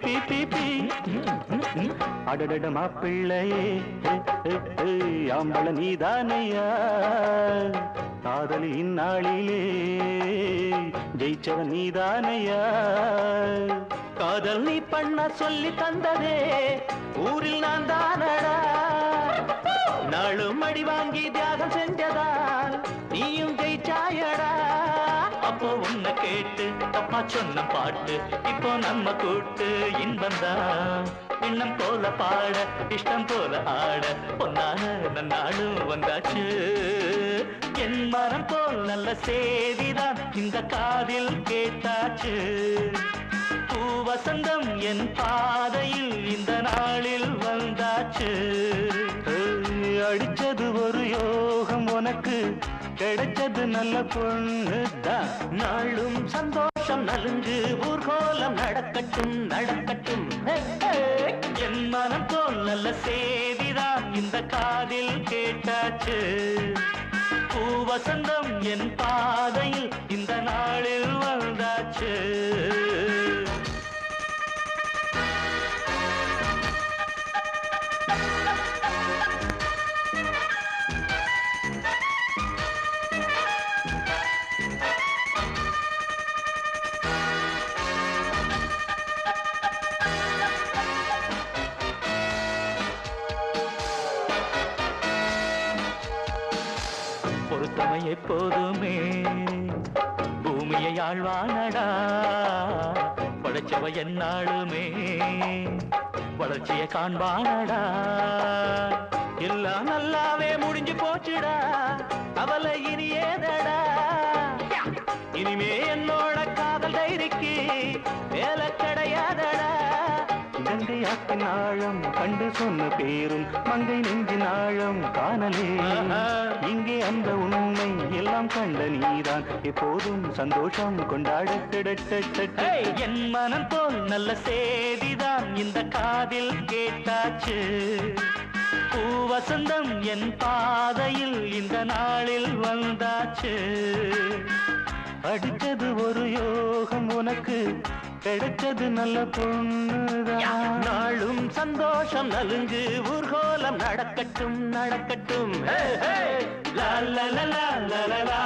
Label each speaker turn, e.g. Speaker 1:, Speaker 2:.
Speaker 1: B B B அடடட மாப்பிள்ளையே ஆம்பள நீதானையா காதலி இந்நாளிலே ஜெயிச்சவன் நீதானையா காதல் நீ பண்ண சொல்லி தந்ததே ஊரில் நான் தானடா நாளும் அடி வாங்கி தியாகம் செஞ்சதால் நீயும் ஜெயிச்சாயடா அப்போ உன்னை கேட்டு தப்பா சொன்ன பாட்டு இப்போ நம்ம கூட்டு இன்பந்தான் இன்னம் போல பாட இஷ்டம் போல ஆட பொன்னான நன்னாளும் வந்தாச்சு என் மரம் போல் நல்ல சேதிதான் இந்த காதில் கேட்டாச்சு பூ வசந்தம் என் பாதையில் இந்த நாளில் வந்தாச்சு அடிச்சது ஒரு யோகம் உனக்கு கிடைச்சது நல்ல பொண்ணுதான் நாளும் சந்தோஷம் நலுங்கு ஊர்கோலம் நடக்கட்டும் நடக்கட்டும் என் மனம் போல் நல்ல சேதிதான் இந்த காதில் கேட்டாச்சு பூ வசந்தம் என் பாதையில் இந்த நாளில் வந்தாச்சு பொறுத்தமை எப்போதுமே பூமியை ஆழ்வானடா படைச்சவ என்னாலுமே வளர்ச்சியை காண்பானடா எல்லாம் நல்லாவே முடிஞ்சு போச்சுடா அவளை இனி ஏதடா இனிமே என்னோட காதல் தைரிக்கு வேலை கிடையாதடா கங்கையாற்றின் ஆழம் கண்டு சொன்ன பேரும் மங்கை நெஞ்சின் ஆழம் காணலே இங்கே அந்த உண்மை எல்லாம் கண்ட நீதான் எப்போதும் சந்தோஷம் கொண்டாட என் மனம் போல் நல்ல சேதிதான் இந்த காதில் கேட்டாச்சு பூ வசந்தம் என் பாதையில் இந்த நாளில் வந்தாச்சு அடிச்சது ஒரு யோகம் உனக்கு கிடைச்சது நல்ல பொண்ணுதான் நாளும் சந்தோஷம் நலுங்கு ஊர்கோலம் நடக்கட்டும் நடக்கட்டும் லா லா லா லா லா லா